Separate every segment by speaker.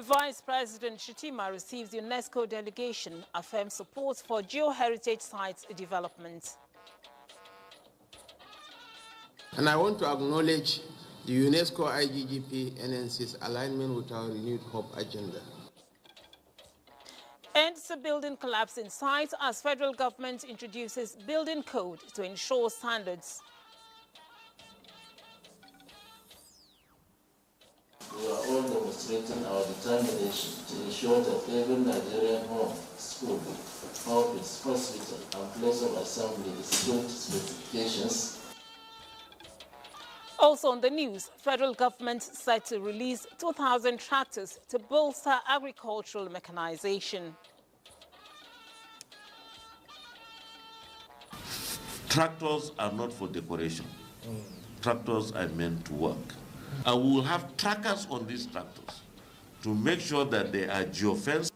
Speaker 1: Vice President Shettima receives UNESCO delegation, affirms support for geoheritage sites development.
Speaker 2: And I want to acknowledge the UNESCO IGGP NNC's alignment with our renewed hope agenda.
Speaker 1: Ends a building collapse in sight as federal government introduces building code to ensure standards.
Speaker 3: We are all demonstrating our determination to ensure that every Nigerian home, school, office, hospital, and place of assembly is built to specifications.
Speaker 1: Also on the news, federal government set to release 2,000 tractors to bolster agricultural mechanization.
Speaker 4: Tractors are not for decoration. Tractors are meant to work. And we will have trackers on these tractors to make sure that they are geofenced.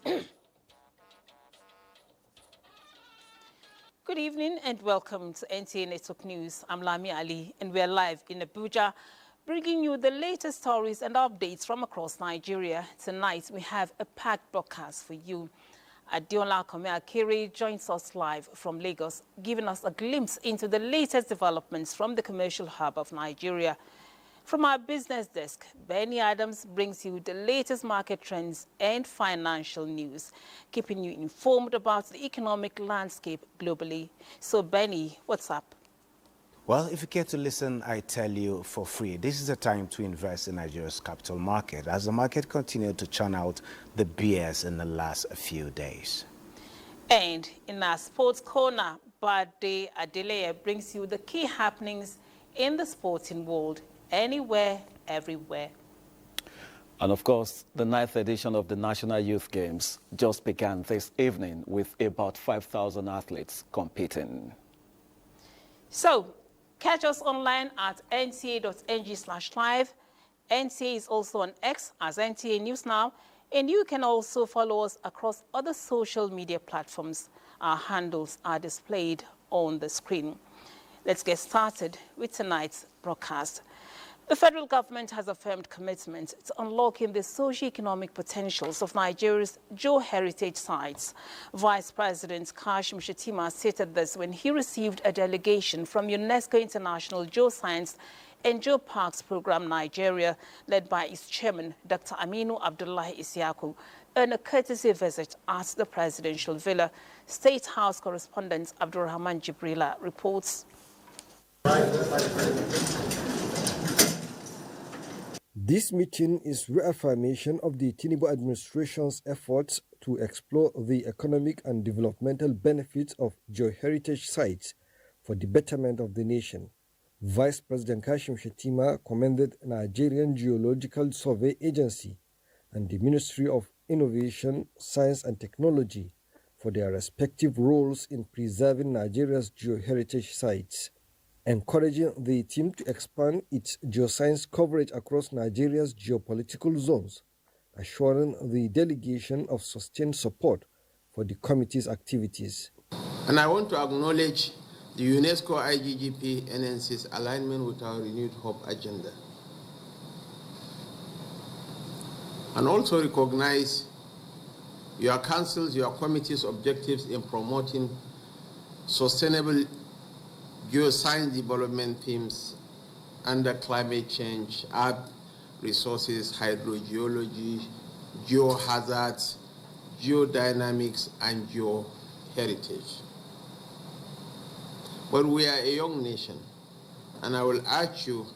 Speaker 1: Good evening and welcome to NTA Network News. I'm Lami Ali and we're live in Abuja, bringing you the latest stories and updates from across Nigeria. Tonight we have a packed broadcast for you. Adiola Kome-Akere joins us live from Lagos, giving us a glimpse into the latest developments from the commercial hub of Nigeria. From our business desk, Benny Adams brings you the latest market trends and financial news, keeping you informed about the economic landscape globally. So, Benny, what's up?
Speaker 5: Well, if you care to listen, I tell you for free. This is the time to invest in Nigeria's capital market as the market continued to churn out the BS in the last few days.
Speaker 1: And in our sports corner, Bade Adeleye brings you the key happenings in the sporting world. Anywhere, everywhere.
Speaker 6: And of course, the 9th edition of the National Youth Games just began this evening with about 5,000 athletes competing.
Speaker 1: So, catch us online at nta.ng/live. NTA is also on X as NTA News Now, and you can also follow us across other social media platforms. Our handles are displayed on the screen. Let's get started with tonight's broadcast. The federal government has affirmed commitment to unlocking the socio-economic potentials of Nigeria's geoheritage sites. Vice President Kashim Shettima stated this when he received a delegation from UNESCO International Geoscience and Geoparks Programme Nigeria, led by its chairman, Dr. Aminu Abdullahi Isiaku, on a courtesy visit at the presidential villa. State House correspondent Abdurrahman Jibrila reports.
Speaker 7: This meeting is reaffirmation of the Tinubu administration's efforts to explore the economic and developmental benefits of geoheritage sites for the betterment of the nation. Vice President Kashim Shettima commended Nigerian Geological Survey Agency and the Ministry of Innovation, Science and Technology for their respective roles in preserving Nigeria's geoheritage sites, encouraging the team to expand its geoscience coverage across Nigeria's geopolitical zones, assuring the delegation of sustained support for the committee's activities.
Speaker 2: And I want to acknowledge the UNESCO IGGP NNC's alignment with our renewed hope agenda. And also recognize your council's, your committee's objectives in promoting sustainable geoscience development themes under climate change, earth resources, hydrogeology, geohazards, geodynamics, and geoheritage. But we are a young nation, and I will urge you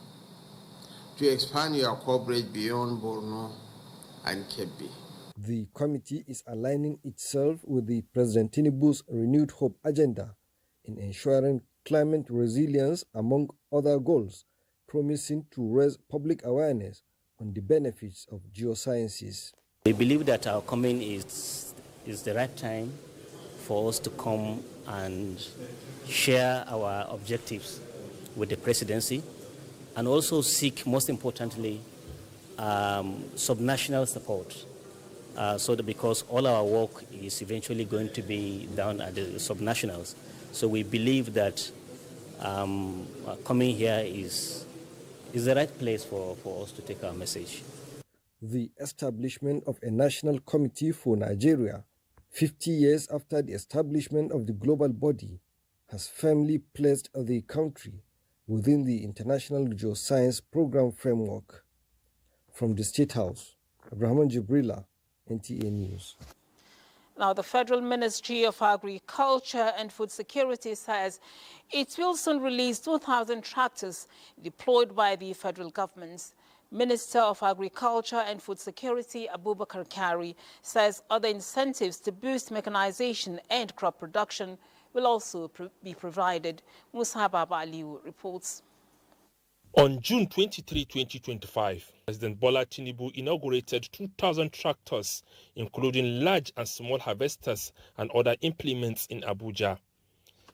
Speaker 2: to expand your coverage beyond Borno and Kebbi.
Speaker 7: The committee is aligning itself with the President Tinubu's renewed hope agenda in ensuring climate resilience, among other goals, promising to raise public awareness on the benefits of geosciences.
Speaker 8: We believe that our coming is the right time for us to come and share our objectives with the presidency and also seek, most importantly, subnational support. So that because all our work is eventually going to be done at the subnationals. So we believe that coming here is the right place for us to take our message.
Speaker 7: the establishment of a national committee for Nigeria, 50 years after the establishment of the global body, has firmly placed the country within the International Geoscience Programme framework. From the State House, Abraham Jibrila, NTA News.
Speaker 1: Now, the Federal Ministry of Agriculture and Food Security says it will soon release 2,000 tractors deployed by the federal government. Minister of Agriculture and Food Security, Abubakar Kari, says other incentives to boost mechanization and crop production will also be provided. Musa Baba Aliu reports.
Speaker 9: On June 23, 2025, President Bola Tinubu inaugurated 2,000 tractors, including large and small harvesters and other implements in Abuja.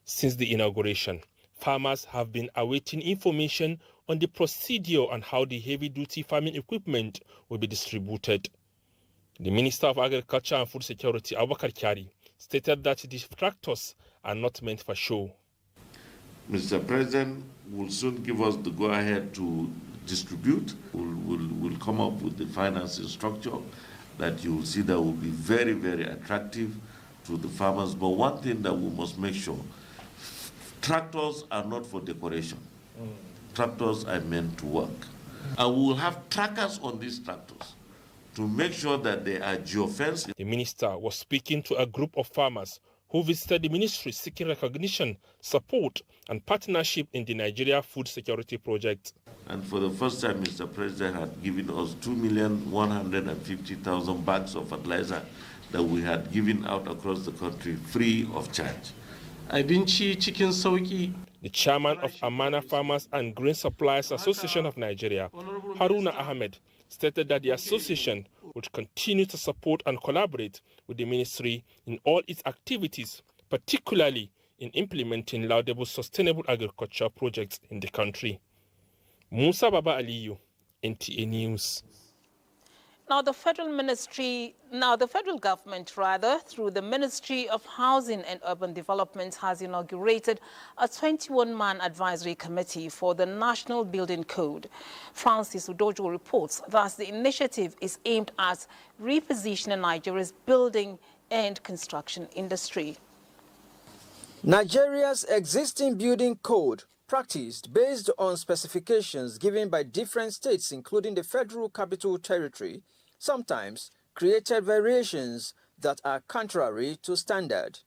Speaker 9: Since the inauguration, farmers have been awaiting information on the procedure and how the heavy-duty farming equipment will be distributed. The Minister of Agriculture and Food Security, Abubakar Kyari, stated that the tractors are not meant for show.
Speaker 4: Mr. President will soon give us the go-ahead to distribute. We'll come up with the financing structure that you will see that will be very, very attractive to the farmers. But one thing that we must make sure, tractors are not for decoration. Tractors are meant to work. And we will have trackers on these tractors to make sure that they are geofenced.
Speaker 9: The minister was speaking to a group of farmers who visited the ministry seeking recognition, support, and partnership in the Nigeria Food Security Project.
Speaker 4: And for the first time, Mr. President had given us 2,150,000 bags of fertilizer that we had given out across the country free of charge.
Speaker 9: The chairman of Amana Farmers and Grain Suppliers Association of Nigeria, Haruna Ahmed, stated that the association would continue to support and collaborate with the ministry in all its activities, particularly in implementing laudable sustainable agriculture projects in the country. Musa Baba Aliyu, NTA News.
Speaker 1: Now, the federal government, through the Ministry of Housing and Urban Development, has inaugurated a 21-man advisory committee for the National Building Code. Francis Udojo reports that the initiative is aimed at repositioning Nigeria's building and construction industry.
Speaker 10: Nigeria's existing building code, practiced based on specifications given by different states, including the Federal Capital Territory, sometimes created variations that are contrary to standard.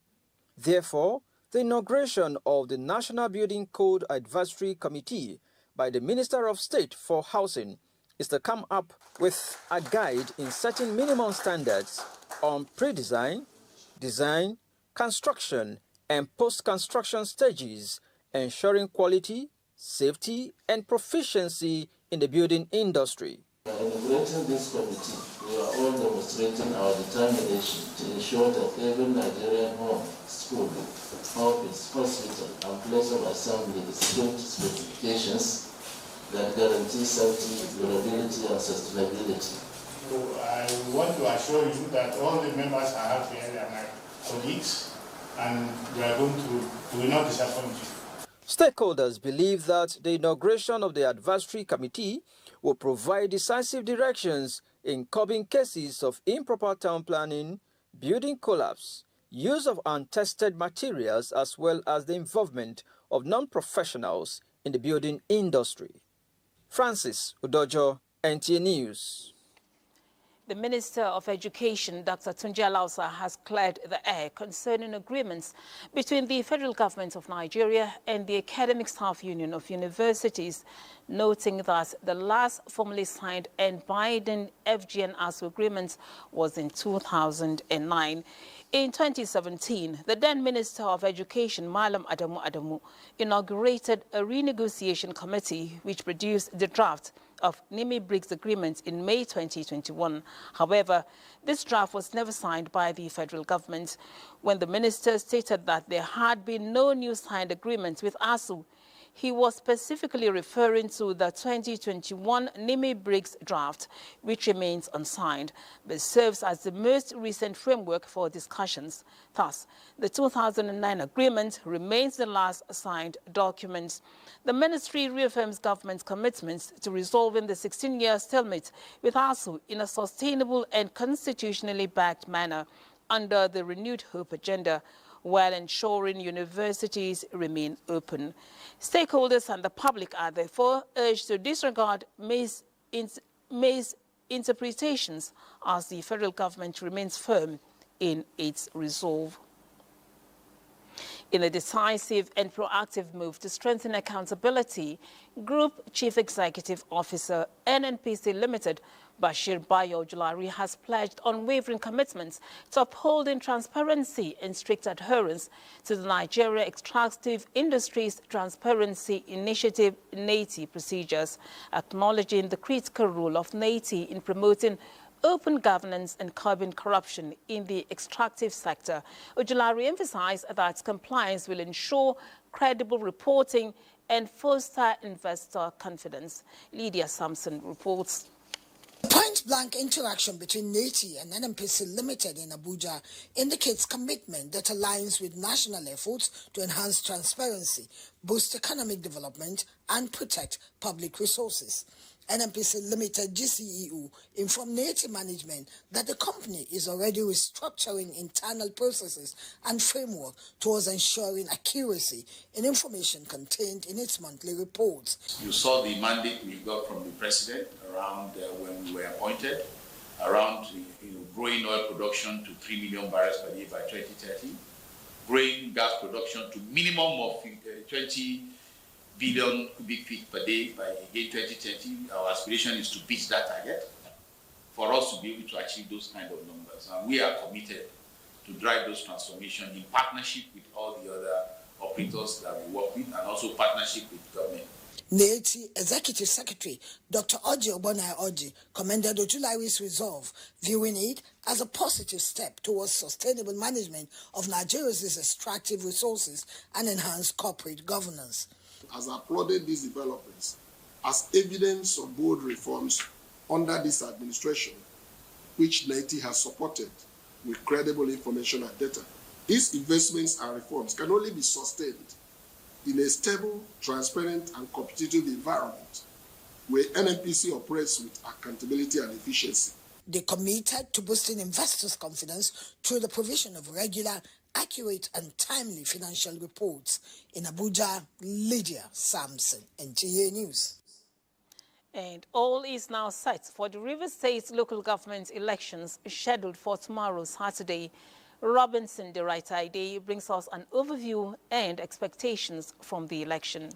Speaker 10: Therefore, the inauguration of the National Building Code Advisory Committee by the Minister of State for Housing is to come up with a guide in setting minimum standards on pre-design, design, construction, and post-construction stages, ensuring quality, safety, and proficiency in the building industry.
Speaker 3: By inaugurating this committee, we are all demonstrating our determination to ensure that every Nigerian home, school, office, hospital, and place of assembly is built to specifications that guarantee safety, durability, and sustainability.
Speaker 11: So I want to assure you that all the members I have here are my colleagues, and we will not disappoint you.
Speaker 10: Stakeholders believe that the inauguration of the advisory committee will provide decisive directions in curbing cases of improper town planning, building collapse, use of untested materials, as well as the involvement of non-professionals in the building industry. Francis Udojo, NTA News.
Speaker 1: The Minister of Education, Dr. Tunji Alausa, has cleared the air concerning agreements between the federal government of Nigeria and the Academic Staff Union of Universities, noting that the last formally signed and binding FGN-ASU agreement was in 2009. In 2017, the then Minister of Education, Malam Adamu, inaugurated a renegotiation committee which produced the draft of NIMI Briggs Agreement in May 2021. However, this draft was never signed by the federal government. When the minister stated that there had been no new signed agreement with ASU, he was specifically referring to the 2021 NIMI Briggs draft, which remains unsigned, but serves as the most recent framework for discussions. Thus, the 2009 agreement remains the last signed document. The ministry reaffirms government's commitments to resolving the 16-year stalemate with ASU in a sustainable and constitutionally backed manner under the renewed hope agenda, while ensuring universities remain open. Stakeholders and the public are therefore urged to disregard May's interpretations as the federal government remains firm in its resolve. In a decisive and proactive move to strengthen accountability, Group Chief Executive Officer, NNPC Limited, Bashir Bayo Julari, has pledged unwavering commitments to upholding transparency and strict adherence to the Nigeria Extractive Industries Transparency Initiative (NATI) procedures, acknowledging the critical role of NATI in promoting open governance and curbing corruption in the extractive sector. Ojulari emphasized that compliance will ensure credible reporting and foster investor confidence. Lydia Sampson reports.
Speaker 12: Point-blank interaction between NATI and NNPC Limited in Abuja indicates commitment that aligns with national efforts to enhance transparency, boost economic development, and protect public resources. NNPC Limited GCEU informed NATI management that the company is already restructuring internal processes and framework towards ensuring accuracy in information contained in its monthly reports.
Speaker 13: You saw the mandate we got from the president around when we were appointed, around growing oil production to 3 million barrels per day by 2030, growing gas production to minimum of 20 billion cubic feet per day by again 2030. Our aspiration is to beat that target for us to be able to achieve those kind of numbers. And we are committed to drive those transformations in partnership with all the other operators that we work with and also partnership with government.
Speaker 12: NATI Executive Secretary Dr. Oji Obonai Oji commended Ojulari's resolve, viewing it as a positive step towards sustainable management of Nigeria's extractive resources and enhanced corporate governance.
Speaker 14: Has applauded these developments as evidence of bold reforms under this administration, which NATI has supported with credible information and data. These investments and reforms can only be sustained in a stable, transparent, and competitive environment where NNPC operates with accountability and efficiency.
Speaker 12: They committed to boosting investors' confidence through the provision of regular, accurate, and timely financial reports. In Abuja, Lydia Sampson, NTA News.
Speaker 1: And all is now set for the Rivers State local government elections scheduled for tomorrow, Saturday. Robinson Deraitaide brings us an overview and expectations from the election.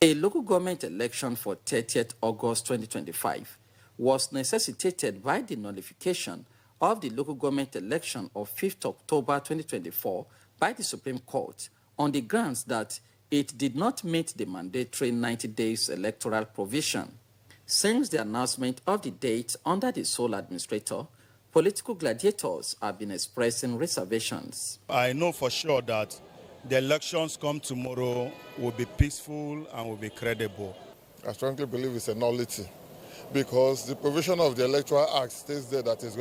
Speaker 15: A local government election for 30th August 2025 was necessitated by the nullification of the local government election of 5th October 2024 by the Supreme Court on the grounds that it did not meet the mandatory 90 days electoral provision. Since the announcement of the date under the sole administrator, political gladiators have been expressing reservations.
Speaker 16: I know for sure that the elections come tomorrow will be peaceful and will be credible.
Speaker 17: I strongly believe it's a nullity because the provision of the Electoral Act states there that it's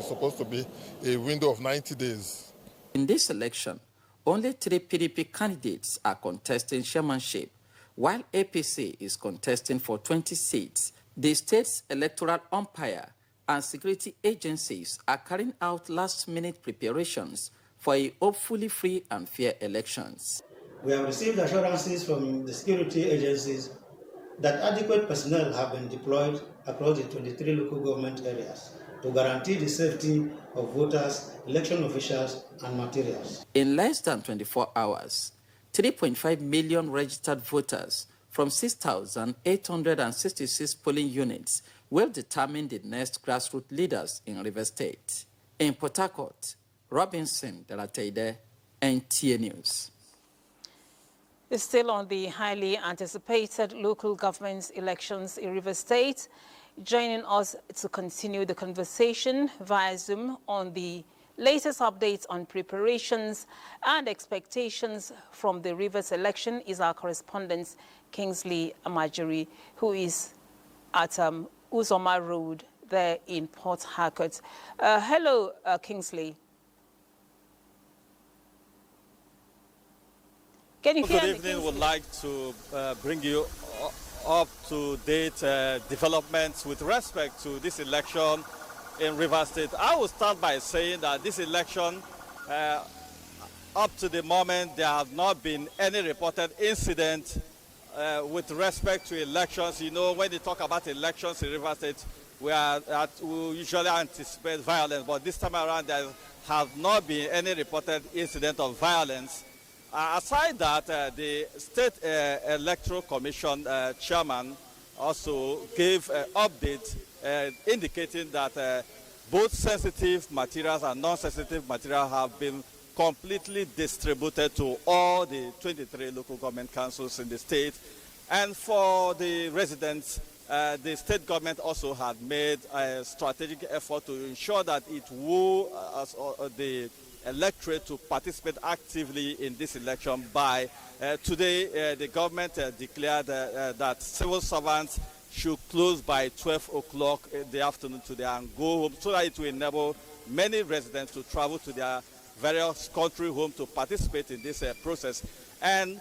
Speaker 17: supposed to be a window of 90 days.
Speaker 15: In this election, only 3 PDP candidates are contesting chairmanship, while APC is contesting for 20 seats. The state's electoral umpire and security agencies are carrying out last-minute preparations for a hopefully free and fair elections.
Speaker 18: We have received assurances from the security agencies that adequate personnel have been deployed across the 23 local government areas to guarantee the safety of voters, election officials, and materials.
Speaker 15: In less than 24 hours, 3.5 million registered voters from 6,866 polling units will determine the next grassroots leaders in Rivers State. In Port Harcourt, Robinson Deraitaide, NTA News.
Speaker 1: Still on the highly anticipated local government elections in Rivers State, joining us to continue the conversation via Zoom on the Latest updates on preparations and expectations from the Rivers election is our correspondent Kingsley Amajiri, who is at Uzoma Road there in Port Harcourt. Hello, Kingsley. Can you hear me?
Speaker 19: Good evening. Would like to bring you up-to-date developments with respect to this election in Rivers State. I will start by saying that this election, up to the moment, there have not been any reported incident with respect to elections. You know, when they talk about elections in Rivers State, we usually anticipate violence, but this time around there have not been any reported incident of violence. Aside that, the State Electoral Commission chairman also gave an update indicating that both sensitive materials and non-sensitive materials have been completely distributed to all the 23 local government councils in the state. And for the residents, the state government also had made a strategic effort to ensure that it will the electorate to participate actively in this election by today. The government declared that civil servants should close by 12 o'clock in the afternoon today and go home, so that it will enable many residents to travel to their various country homes to participate in this process. And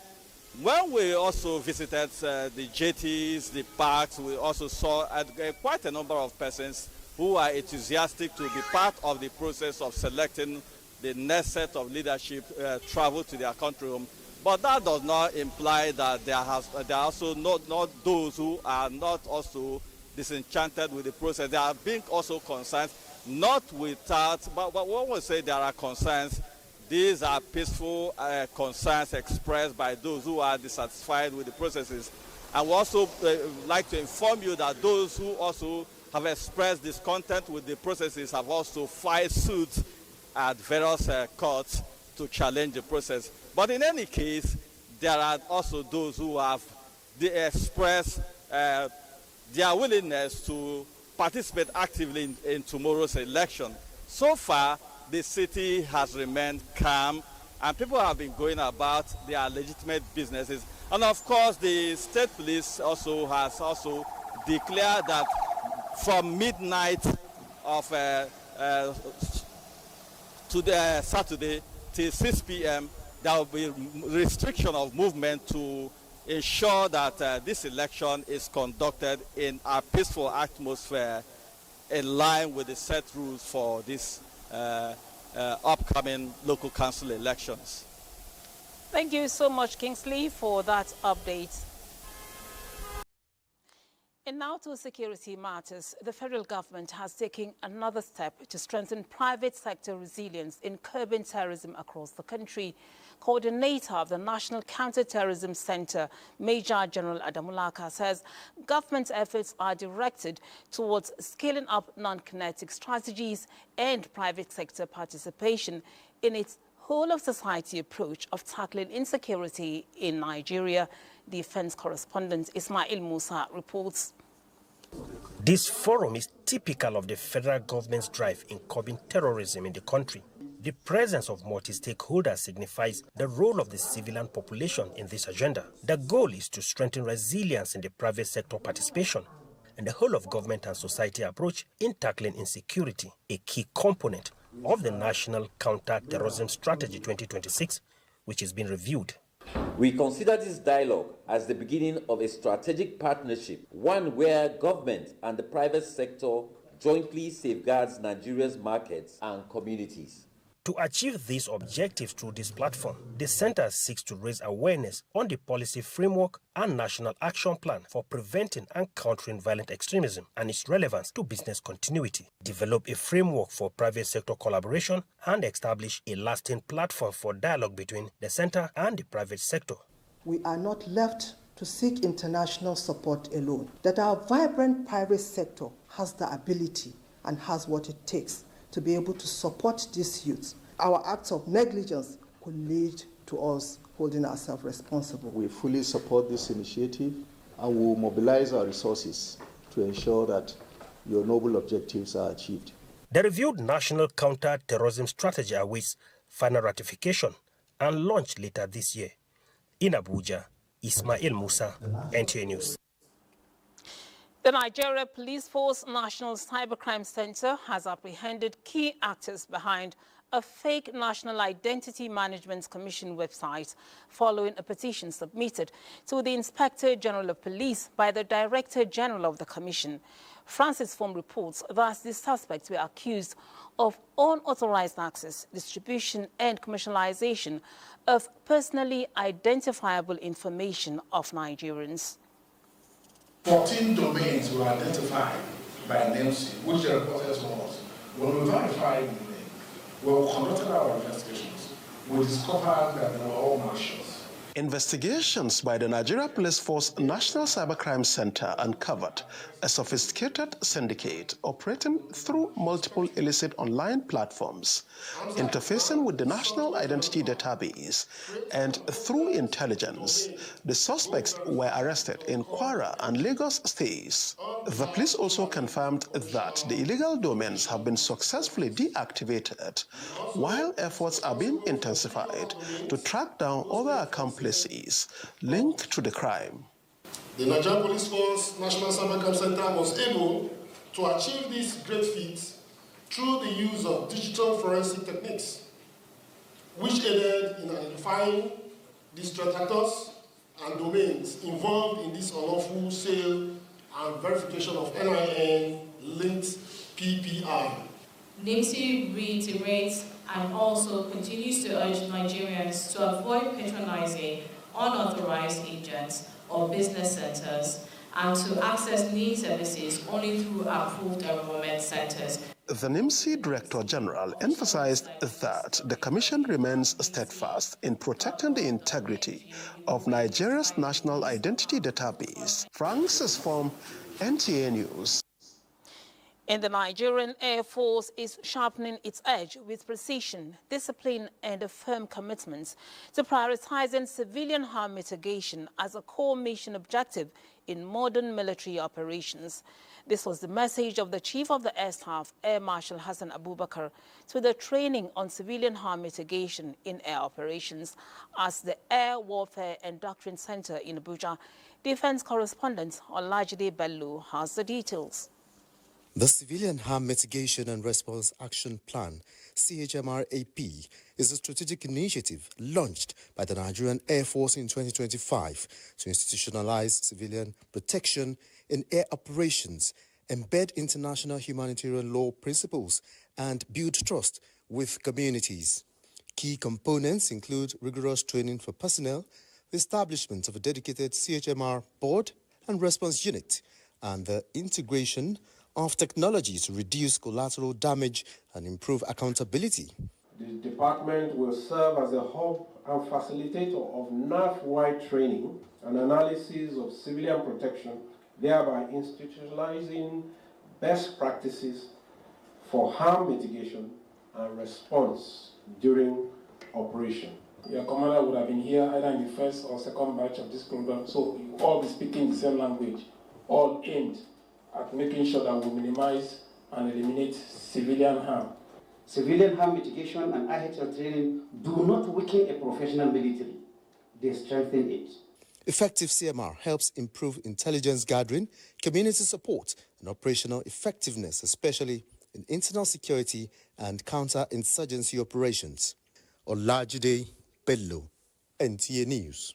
Speaker 19: when we also visited the jetties, the parks, we also saw quite a number of persons who are enthusiastic to be part of the process of selecting the next set of leadership travel to their country home. But that does not imply that there are also not those who are not also disenchanted with the process. There are being also concerns, not without, but when we say there are concerns, these are peaceful concerns expressed by those who are dissatisfied with the processes. And we also like to inform you that those who also have expressed discontent with the processes have also filed suits at various courts to challenge the process. But in any case, there are also those who have expressed their willingness to participate actively in tomorrow's election. So far, the city has remained calm, and people have been going about their legitimate businesses. And of course, the state police also has also declared that from midnight of today, Saturday, till 6 p.m., there will be restriction of movement to ensure that this election is conducted in a peaceful atmosphere in line with the set rules for this upcoming local council elections.
Speaker 1: Thank you so much, Kingsley, for that update. And now to security matters. The federal government has taken another step to strengthen private sector resilience in curbing terrorism across the country. Coordinator of the National Counter-Terrorism Center, Major General Adamulaka, says government efforts are directed towards scaling up non-kinetic strategies and private sector participation in its whole-of-society approach of tackling insecurity in Nigeria. Defense correspondent Ismail Musa reports.
Speaker 20: This forum is typical of the federal government's drive in curbing terrorism in the country. The presence of multi-stakeholders signifies the role of the civilian population in this agenda. The goal is to strengthen resilience in the private sector participation and the whole of government and society approach in tackling insecurity, a key component of the National Counter-Terrorism Strategy 2026, which is being reviewed.
Speaker 21: We consider this dialogue as the beginning of a strategic partnership, one where government and the private sector jointly safeguards Nigeria's markets and communities.
Speaker 20: To achieve these objectives through this platform, the center seeks to raise awareness on the policy framework and national action plan for preventing and countering violent extremism and its relevance to business continuity, develop a framework for private sector collaboration, and establish a lasting platform for dialogue between the center and the private sector.
Speaker 22: We are not left to seek international support alone, that our vibrant private sector has the ability and has what it takes to be able to support these youths. Our acts of negligence could lead to us holding ourselves responsible.
Speaker 23: We fully support this initiative and will mobilize our resources to ensure that your noble objectives are achieved.
Speaker 20: The reviewed National Counter-Terrorism Strategy awaits final ratification and launch later this year. In Abuja, Ismail Musa, NTA News.
Speaker 1: The Nigeria Police Force National Cybercrime Center has apprehended key actors behind a fake National Identity Management Commission website following a petition submitted to the Inspector General of Police by the Director General of the Commission. Francis Form reports that the suspects were accused of unauthorized access, distribution and commercialization of personally identifiable information of Nigerians.
Speaker 2: 14 domains were identified by NMC, which the process was. When we verified the name, when we conducted our investigations, we discovered that they were all malicious.
Speaker 5: Investigations by the Nigeria Police Force National Cybercrime Center uncovered a sophisticated syndicate operating through multiple illicit online platforms, interfacing with the National Identity Database, and through intelligence. The suspects were arrested in Kwara and Lagos states. The police also confirmed that the illegal domains have been successfully deactivated, while efforts are being intensified to track down other accomplices linked to the crime.
Speaker 14: The Nigerian Police Force National Cybercrime Center was able to achieve this great feat through the use of digital forensic techniques, which aided in identifying the threat actors and domains involved in this unlawful sale and verification of NIN-linked PPI.
Speaker 6: NIMC reiterates and also continues to urge Nigerians to avoid patronizing unauthorized agents or business centers and to access NIN services only through approved enrollment centers.
Speaker 5: The NIMC Director General emphasized that the Commission remains steadfast in protecting the integrity of Nigeria's national identity database. Francis Form, NTA News.
Speaker 1: And the Nigerian Air Force is sharpening its edge with precision, discipline, and a firm commitment to prioritizing civilian harm mitigation as a core mission objective in modern military operations. This was the message of the Chief of the Air Staff, Air Marshal Hassan Abubakar, to the training on civilian harm mitigation in air operations at the Air Warfare and Doctrine Center in Abuja. Defense correspondent Olajide Bello has the details.
Speaker 24: The Civilian Harm Mitigation and Response Action Plan, CHMRAP, is a strategic initiative launched by the Nigerian Air Force in 2025 to institutionalize civilian protection in air operations, embed international humanitarian law principles, and build trust with communities. Key components include rigorous training for personnel, the establishment of a dedicated CHMR board and response unit, and the integration of technology to reduce collateral damage and improve accountability.
Speaker 25: The department will serve as a hub and facilitator of NAF-wide training and analysis of civilian protection, thereby institutionalizing best practices for harm mitigation and response during operation.
Speaker 26: Your commander would have been here either in the first or second batch of this program, so you all be speaking the same language, all aimed at making sure that we minimize and eliminate civilian harm.
Speaker 27: Civilian harm mitigation and IHL training do not weaken a professional military, they strengthen it.
Speaker 24: Effective CMR helps improve intelligence gathering, community support, and operational effectiveness, especially in internal security and counter-insurgency operations. Olajide Bello, NTA News.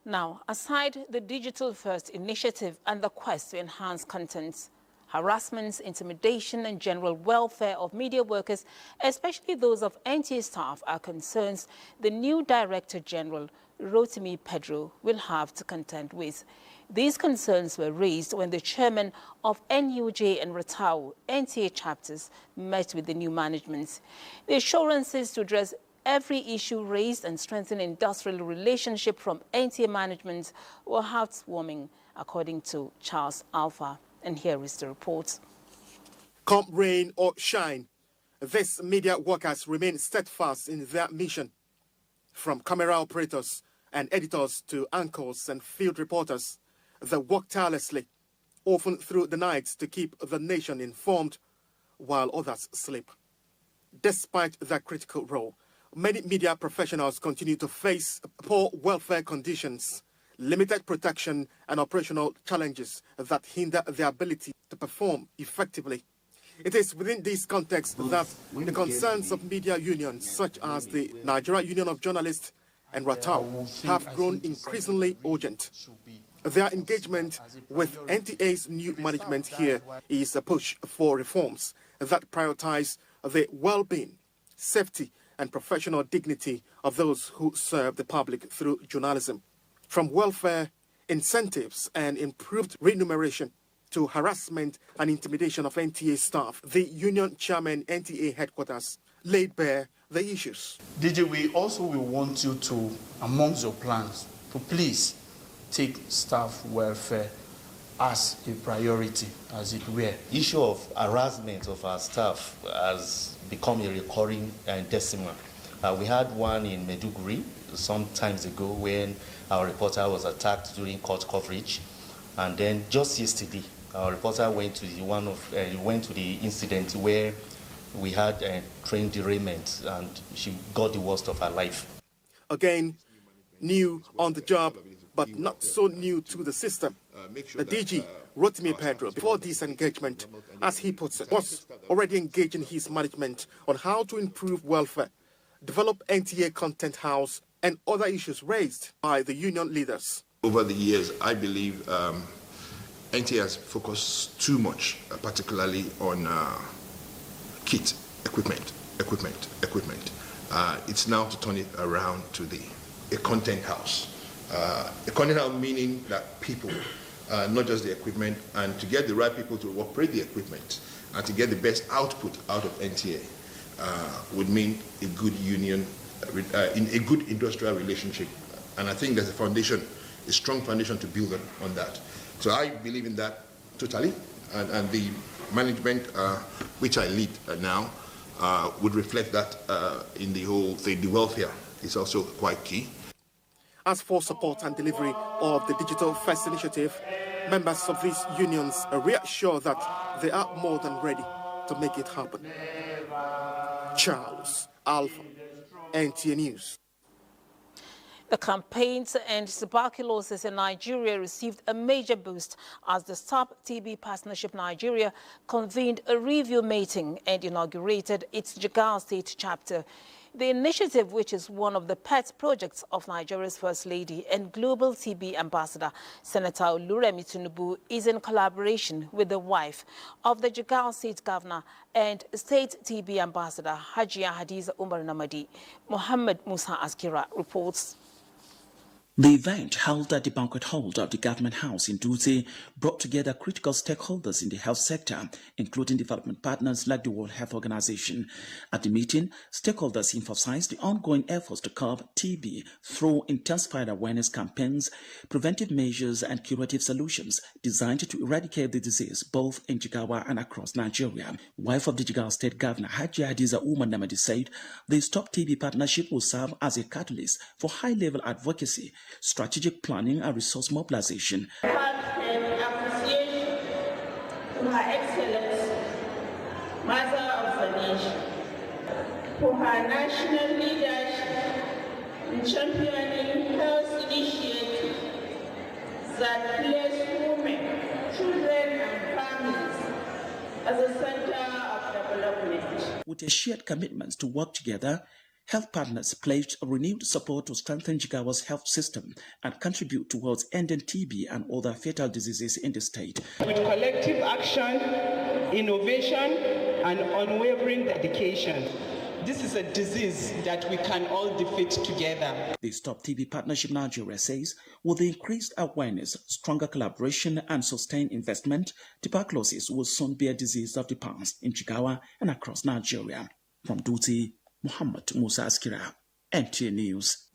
Speaker 1: Now, aside the Digital First initiative and the quest to enhance content, harassment, intimidation, and general welfare of media workers, especially those of NTA staff, are concerns the new Director General, Rotimi Pedro, will have to contend with. These concerns were raised when the chairman of NUJ and Ratau NTA chapters met with the new management. The assurances to address every issue raised and strengthen industrial relationship from NTA management were heartwarming, according to Charles Alpha. And here is the report.
Speaker 28: Come rain or shine, these media workers remain steadfast in their mission. From camera operators and editors to anchors and field reporters, they work tirelessly, often through the night, to keep the nation informed while others sleep. Despite their critical role, many media professionals continue to face poor welfare conditions, limited protection, and operational challenges that hinder their ability to perform effectively. It is within this context that the concerns of media unions such as the Nigerian Union of Journalists and RATAW have grown increasingly urgent. Their engagement with NTA's new management here is a push for reforms that prioritize the well-being, safety, and professional dignity of those who serve the public through journalism. From welfare, incentives, and improved remuneration to harassment and intimidation of NTA staff, the union chairman NTA headquarters laid bare the issues.
Speaker 3: DJ, we also will want you to, amongst your plans, to please take staff welfare as a priority, as it were.
Speaker 4: Issue of harassment of our staff has become a recurring decimal. We had one in Maiduguri some times ago when our reporter was attacked during court coverage, and then just yesterday, our reporter went to the incident where we had a train derailment, and she got the worst of her life.
Speaker 28: Again, new on the job, but not so new to the system. The DG, Rotimi Pedro, before this engagement, as he puts it, was already engaging his management on how to improve welfare, develop NTA content house, and other issues raised by the union leaders.
Speaker 14: Over the years, I believe NTA has focused too much, particularly on kit, equipment. It's now to turn it around to a content house. A content house meaning that people, not just the equipment, and to get the right people to operate the equipment and to get the best output out of NTA would mean a good union, in a good industrial relationship. And I think there's a foundation, a strong foundation to build on that. So I believe in that totally, and the management which I lead now would reflect that in the whole thing. The welfare is also quite key.
Speaker 28: As for support and delivery of the Digital First Initiative, members of these unions are reassured that they are more than ready to make it happen. Charles Alpha, NTA News.
Speaker 1: The campaign to end tuberculosis in Nigeria received a major boost as the Stop TB Partnership Nigeria convened a review meeting and inaugurated its Jigawa State chapter. The initiative, which is one of the pet projects of Nigeria's First Lady and Global TB Ambassador, Senator Oluremi Tinubu, is in collaboration with the wife of the Jigawa State Governor and State TB Ambassador, Hajia Hadiza Umar Namadi. Mohammed Musa Askira reports.
Speaker 7: The event, held at the banquet hall of the Government House in Dutse, brought together critical stakeholders in the health sector, including development partners like the World Health Organization. At the meeting, stakeholders emphasized the ongoing efforts to curb TB through intensified awareness campaigns, preventive measures, and curative solutions designed to eradicate the disease both in Jigawa and across Nigeria. Wife of the Jigawa State Governor, Hajia Hadiza Umar Namadi, said the Stop TB Partnership will serve as a catalyst for high-level advocacy, strategic planning, and resource mobilization.
Speaker 8: Heartfelt appreciation to Her Excellency, Mother of the Nation, for her national leadership in championing health initiatives that place women, children, and families as a center of development.
Speaker 7: With a shared commitment to work together, health partners pledged renewed support to strengthen Jigawa's health system and contribute towards ending TB and other fatal diseases in the state.
Speaker 9: With collective action, innovation, and unwavering dedication, this is a disease that we can all defeat together.
Speaker 7: The Stop TB Partnership Nigeria says, with the increased awareness, stronger collaboration, and sustained investment, tuberculosis will soon be a disease of the past in Jigawa and across Nigeria. From Dutse, Muhammad Musa Askira, NTA News.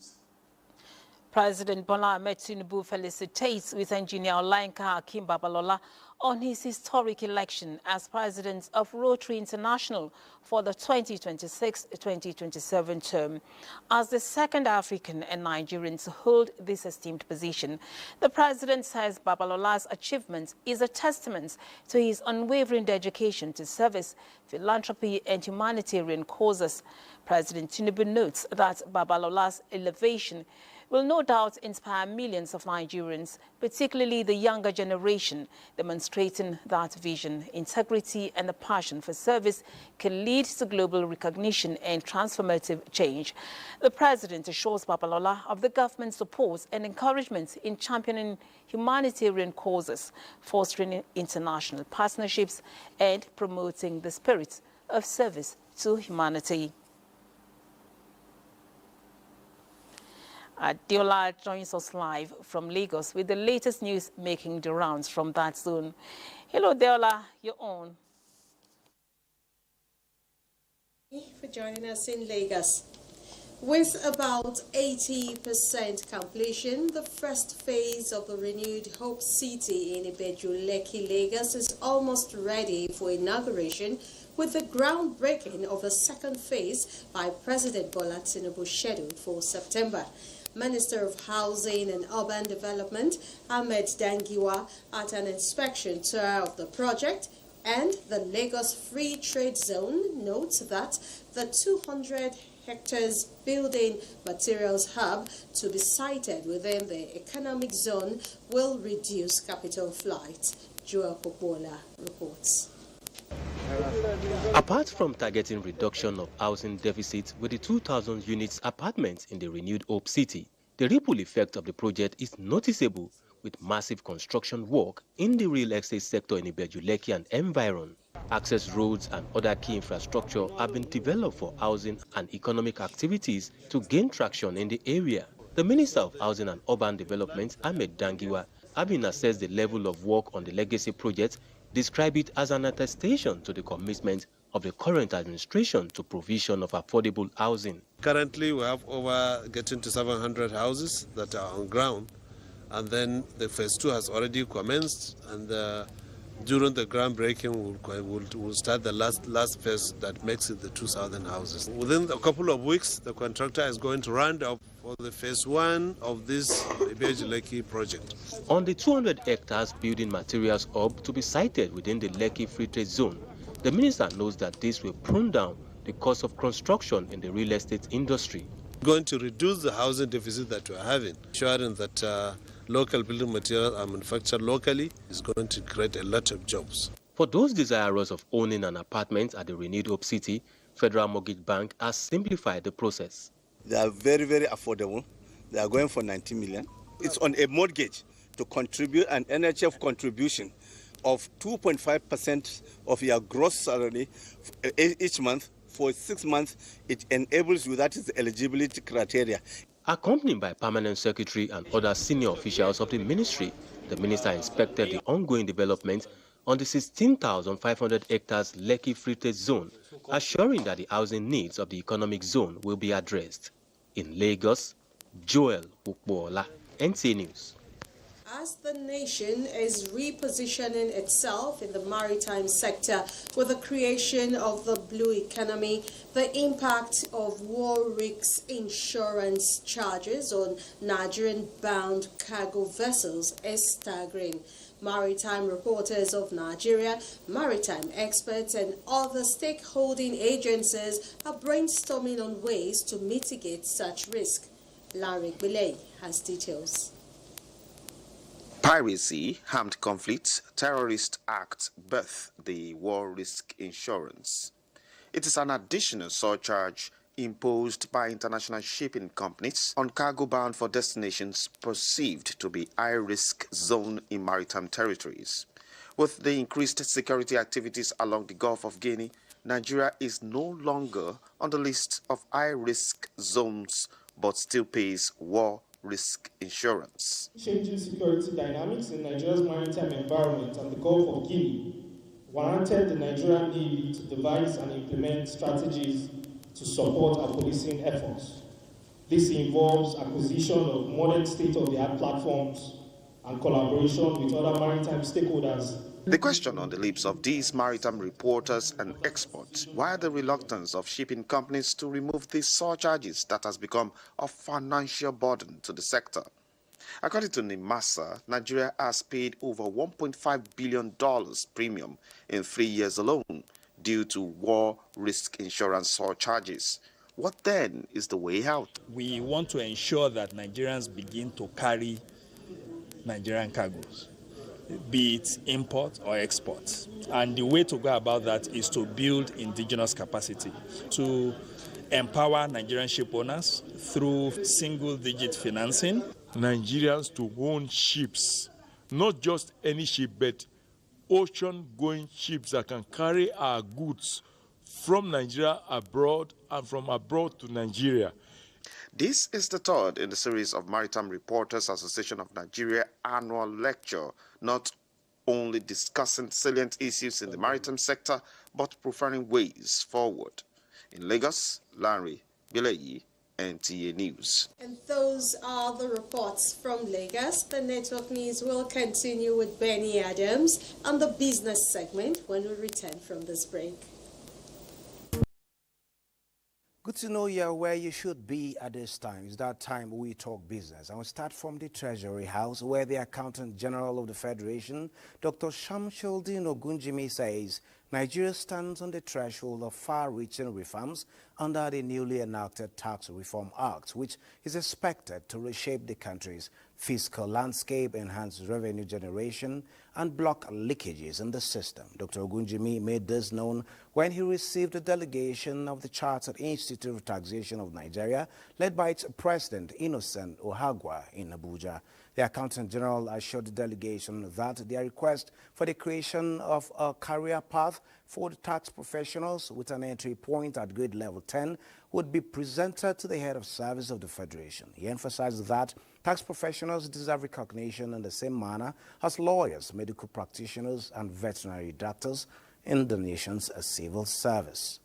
Speaker 1: President Bola Ahmed Tinubu felicitates with engineer Olainka Hakim Babalola on his historic election as president of Rotary International for the 2026-2027 term. As the second African and Nigerian to hold this esteemed position, the president says Babalola's achievement is a testament to his unwavering dedication to service, philanthropy and humanitarian causes. President Tinubu notes that Babalola's elevation will no doubt inspire millions of Nigerians, particularly the younger generation, demonstrating that vision, integrity and the passion for service can lead to global recognition and transformative change. The president assures Babalola of the government's support and encouragement in championing humanitarian causes, fostering international partnerships and promoting the spirit of service to humanity. Diola joins us live from Lagos with the latest news making the rounds from that zone. Hello, Diola, you're on.
Speaker 10: Thank you for joining us in Lagos. With about 80% completion, the first phase of the renewed Hope City in Ibeju, Lekki, Lagos is almost ready for inauguration, with the groundbreaking of the second phase by President Bola Tinubu scheduled for September. Minister of Housing and Urban Development, Ahmed Dangiwa, at an inspection tour of the project, and the Lagos Free Trade Zone notes that the 200 hectares building materials hub to be sited within the economic zone will reduce capital flight. Joel Popola reports.
Speaker 11: Apart from targeting reduction of housing deficit with the 2,000 units apartments in the renewed Hope City, the ripple effect of the project is noticeable, with massive construction work in the real estate sector in Ibeju, Lekki and environ. Access roads and other key infrastructure have been developed for housing and economic activities to gain traction in the area. The Minister of Housing and Urban Development, Ahmed Dangiwa, having assessed the level of work on the legacy project, describe it as an attestation to the commitment of the current administration to provision of affordable housing.
Speaker 12: Currently, we have over getting to 700 houses that are on ground, and then the phase 2 has already commenced, and during the groundbreaking, we'll start the last phase that makes it the 2,000 houses. Within a couple of weeks, the contractor is going to round up for the phase 1 of this Ibeju Lekki project.
Speaker 11: On the 200 hectares building materials hub to be sited within the Lekki Free Trade Zone, the minister knows that this will prune down the cost of construction in the real estate industry.
Speaker 12: Going to reduce the housing deficit that we're having, ensuring that local building materials are manufactured locally is going to create a lot of jobs.
Speaker 11: For those desirous of owning an apartment at the renewed Hope City, Federal Mortgage Bank has simplified the process.
Speaker 13: They are very, very affordable. They are going for 90 million. It's on a mortgage to contribute an NHF contribution of 2.5% of your gross salary each month. For 6 months, it enables you, that is the eligibility criteria.
Speaker 11: Accompanied by Permanent Secretary and other senior officials of the ministry, the minister inspected the ongoing development on the 16,500 hectares Lekki Free Trade Zone, assuring that the housing needs of the economic zone will be addressed. In Lagos, Joel Ukbola, NTA News.
Speaker 10: As the nation is repositioning itself in the maritime sector with the creation of the blue economy, the impact of war risks insurance charges on Nigerian-bound cargo vessels is staggering. Maritime reporters of Nigeria, maritime experts and other stakeholding agencies are brainstorming on ways to mitigate such risk. Larry Bilay has details.
Speaker 15: Piracy, armed conflicts, terrorist acts birth the war risk insurance. It is an additional surcharge imposed by international shipping companies on cargo bound for destinations perceived to be high-risk zone in maritime territories. With the increased security activities along the Gulf of Guinea, Nigeria is no longer on the list of high-risk zones but still pays war risk insurance.
Speaker 26: Changing security dynamics in Nigeria's maritime environment and the Gulf of Guinea warranted the Nigerian Navy to devise and implement strategies to support our policing efforts. This involves acquisition of modern state-of-the-art platforms and collaboration with other maritime stakeholders
Speaker 15: The question on the lips of these maritime reporters and experts: why the reluctance of shipping companies to remove these surcharges that has become a financial burden to the sector? According to NIMASA, Nigeria has paid over $1.5 billion premium in 3 years alone due to war risk insurance surcharges. What then is the way out?
Speaker 16: We want to ensure that Nigerians begin to carry Nigerian cargoes, be it import or export. And the way to go about that is to build indigenous capacity, to empower Nigerian ship owners through single-digit financing.
Speaker 17: Nigerians to own ships, not just any ship, but ocean-going ships that can carry our goods from Nigeria abroad and from abroad to Nigeria.
Speaker 15: This is the third in the series of Maritime Reporters Association of Nigeria annual lecture, not only discussing salient issues in the maritime sector, but preferring ways forward. In Lagos, Larry Bileyi, NTA News.
Speaker 10: And those are the reports from Lagos. The network news will continue with Benny Adams on the business segment when we return from this break.
Speaker 18: Good to know you're where you should be at this time. It's that time we talk business. And we'll start from the Treasury House, where the Accountant General of the Federation, Dr. Shamsuddin Ogunjimi, says Nigeria stands on the threshold of far-reaching reforms under the newly enacted Tax Reform Act, which is expected to reshape the country's fiscal landscape, enhance revenue generation, and block leakages in the system. Dr. Ogunjimi made this known when he received a delegation of the Chartered Institute of Taxation of Nigeria, led by its president, Innocent Ohagwa, in Abuja. The Accountant General assured the delegation that their request for the creation of a career path for the tax professionals with an entry point at grade level 10 would be presented to the head of service of the Federation. He emphasized that tax professionals deserve recognition in the same manner as lawyers, medical practitioners, and veterinary doctors in the nation's civil service.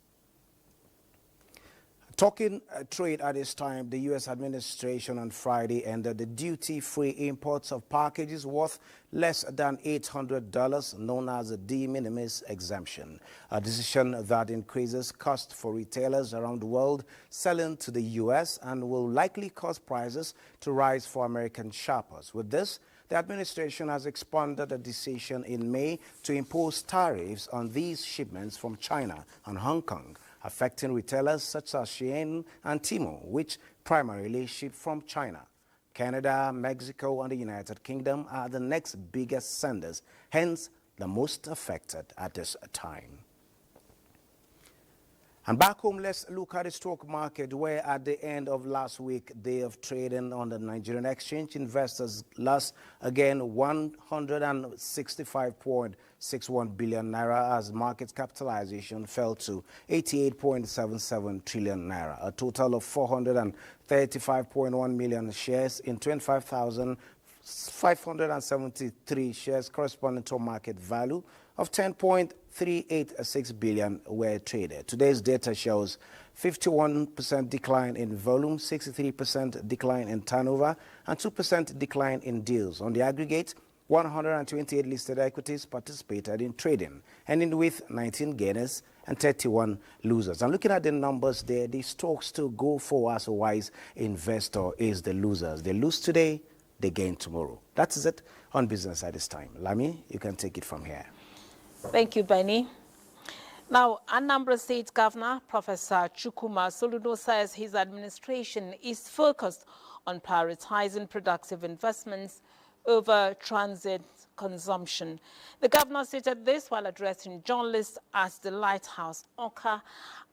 Speaker 18: Talking trade at this time, the U.S. administration on Friday ended the duty-free imports of packages worth less than $800, known as a de minimis exemption, a decision that increases cost for retailers around the world selling to the U.S. and will likely cause prices to rise for American shoppers. With this, the administration has expanded a decision in May to impose tariffs on these shipments from China and Hong Kong, affecting retailers such as Shein and Temu, which primarily ship from China. Canada, Mexico, and the United Kingdom are the next biggest senders, hence the most affected at this time. And back home, let's look at the stock market, where at the end of last week, day of trading on the Nigerian exchange, investors lost again 165.61 billion naira as market capitalization fell to 88.77 trillion naira. A total of 435.1 million shares in 25,573 shares corresponding to a market value of 10.386 billion were traded. Today's data shows 51% decline in volume, 63% decline in turnover, and 2% decline in deals. On the aggregate, 128 listed equities participated in trading, ending with 19 gainers and 31 losers. And looking at the numbers there, the stocks to go for as a wise investor is the losers. They lose today, they gain tomorrow. That is it on business at this time. Lami, you can take it from here.
Speaker 1: Thank you, Benny. Now, Anambra State Governor Professor Chukwuma Soludo says his administration is focused on prioritizing productive investments over transit consumption. The governor stated this while addressing journalists at the Lighthouse Oka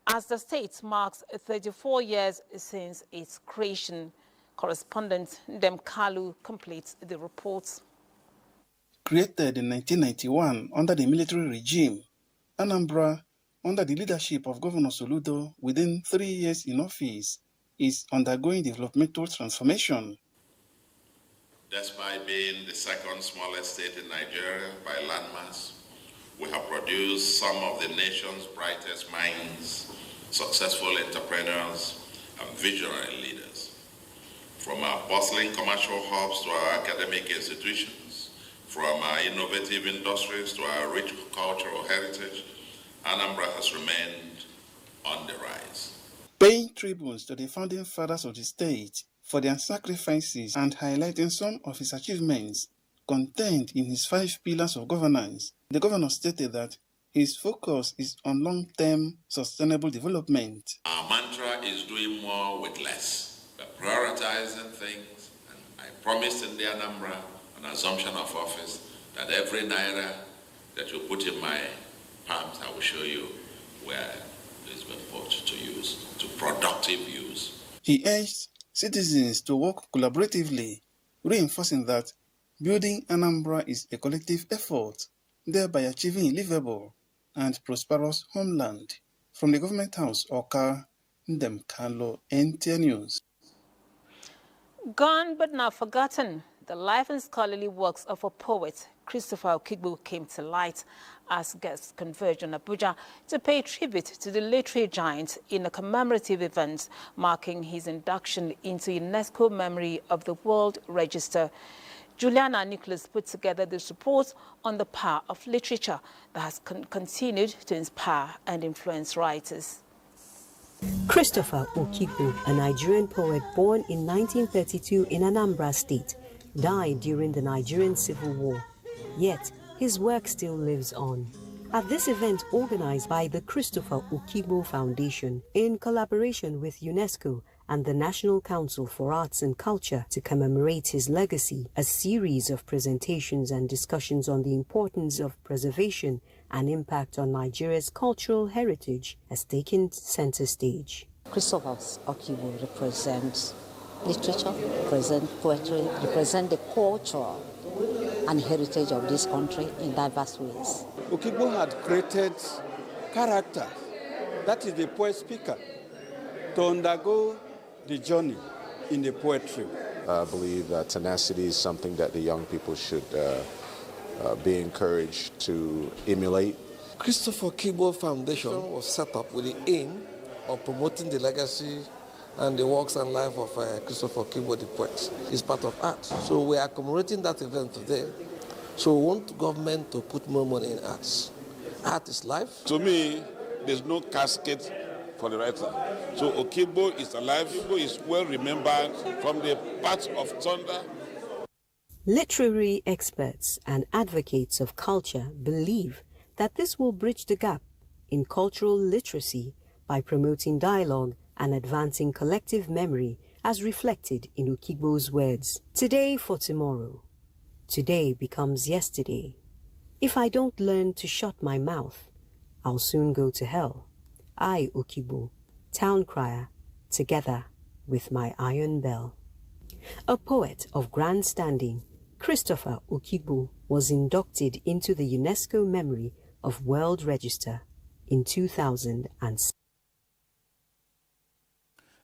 Speaker 1: as the state marks 34 years since its creation. Correspondent Ndem Kalu completes the report.
Speaker 3: Created in 1991 under the military regime, Anambra, under the leadership of Governor Soludo, within 3 years in office, is undergoing developmental transformation.
Speaker 19: Despite being the second smallest state in Nigeria by landmass, we have produced some of the nation's brightest minds, successful entrepreneurs, and visionary leaders. From our bustling commercial hubs to our academic institutions, From our innovative industries to our rich cultural heritage, Anambra has remained on the rise.
Speaker 3: Paying tributes to the founding fathers of the state for their sacrifices and highlighting some of his achievements contained in his 5 pillars of governance, the governor stated that his focus is on long-term sustainable development.
Speaker 19: Our mantra is doing more with less. We're prioritizing things, and I promised in the Anambra, an assumption of office, that every naira that you put in my palms, I will show you where it's been put to use, to productive use.
Speaker 3: He urged citizens to work collaboratively, reinforcing that building Anambra is a collective effort, thereby achieving a livable and prosperous homeland. From the Government House, Oka, Ndemkalo, NTA News.
Speaker 1: Gone but not forgotten, the life and scholarly works of a poet, Christopher Okigbo, came to light as guests converged on Abuja to pay tribute to the literary giant in a commemorative event marking his induction into UNESCO Memory of the World Register. Juliana Nicholas put together this report on the power of literature that has continued to inspire and influence writers.
Speaker 2: Christopher Okigbo, a Nigerian poet born in 1932 in Anambra State, died during the Nigerian Civil War. Yet, his work still lives on. At this event organized by the Christopher Okigbo Foundation in collaboration with UNESCO and the National Council for Arts and Culture to commemorate his legacy, a series of presentations and discussions on the importance of preservation and impact on Nigeria's cultural heritage has taken center stage.
Speaker 5: Christopher Okigbo represents literature, represents poetry, represents the culture and heritage of this country in diverse ways.
Speaker 6: Okigbo had created character, that is the poet speaker, to undergo the journey in the poetry.
Speaker 20: I believe that tenacity is something that the young people should be encouraged to emulate.
Speaker 21: Christopher Okigbo Foundation was set up with the aim of promoting the legacy and the works and life of Christopher Okigbo the poet. It's part of art. So we are commemorating that event today. So we want government to put more money in arts. Art is life.
Speaker 22: To me, there's no casket for the writer. So Okigbo is alive. Okigbo is well remembered from the parts of thunder.
Speaker 2: Literary experts and advocates of culture believe that this will bridge the gap in cultural literacy by promoting dialogue and advancing collective memory as reflected in Okigbo's words. Today for tomorrow. Today becomes yesterday. If I don't learn to shut my mouth, I'll soon go to hell. I, Okigbo, town crier, together with my iron bell. A poet of grand standing, Christopher Okigbo was inducted into the UNESCO Memory of World Register in 2006.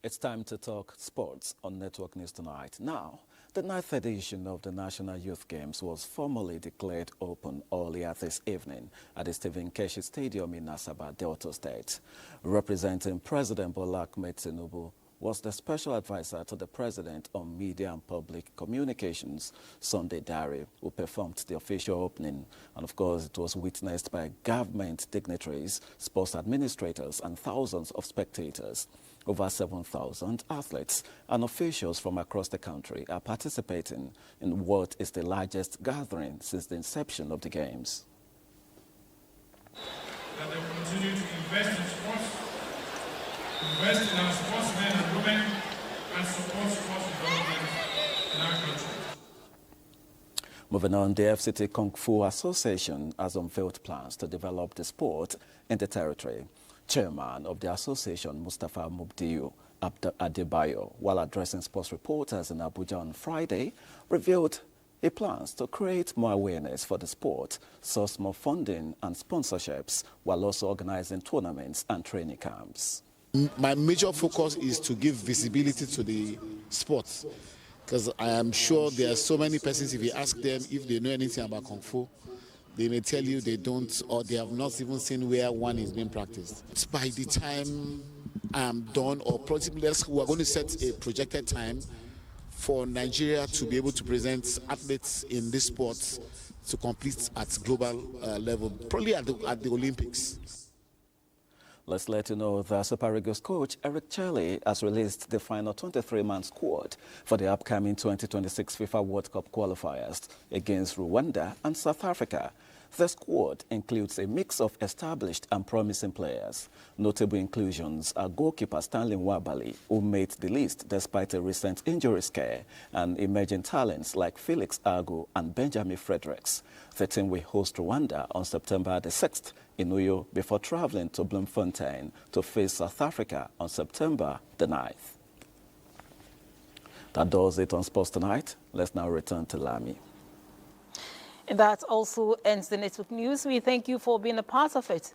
Speaker 23: It's time to talk sports on Network News Tonight. Now, the 9th edition of the National Youth Games was formally declared open earlier this evening at the Stephen Keshi Stadium in Asaba, Delta State. Representing President Bola Ahmed Tinubu was the special advisor to the President on Media and Public Communications, Sunday Dare, who performed the official opening. And of course, it was witnessed by government dignitaries, sports administrators, and thousands of spectators. Over 7,000 athletes and officials from across the country are participating in what is the largest gathering since the inception of the Games.
Speaker 25: That they will continue to invest in sports, invest in our sportsmen and women, and support sports development in our country.
Speaker 23: Moving on, the FCT Kung Fu Association has unveiled plans to develop the sport in the territory. Chairman of the association, Mustafa Mubdiu Adebayo, while addressing sports reporters in Abuja on Friday, revealed he plans to create more awareness for the sport, source more funding and sponsorships, while also organizing tournaments and training camps.
Speaker 29: My major focus is to give visibility to the sports, because I am sure there are so many persons, if you ask them if they know anything about Kung Fu, they may tell you they don't, or they have not even seen where one is being practiced. By the time I'm done, or possibly we're going to set a projected time for Nigeria to be able to present athletes in this sport to compete at global level, probably at the Olympics.
Speaker 23: Let's let you know that Super Eagles coach Eric Chelle has released the final 23-man squad for the upcoming 2026 FIFA World Cup qualifiers against Rwanda and South Africa. The squad includes a mix of established and promising players. Notable inclusions are goalkeeper Stanley Nwabali, who made the list despite a recent injury scare, and emerging talents like Felix Agu and Benjamin Fredericks. The team will host Rwanda on September the 6th in Uyo before traveling to Bloemfontein to face South Africa on September the 9th. That does it on Sports Tonight. Let's now return to Lami.
Speaker 1: And that also ends the network news. We thank you for being a part of it.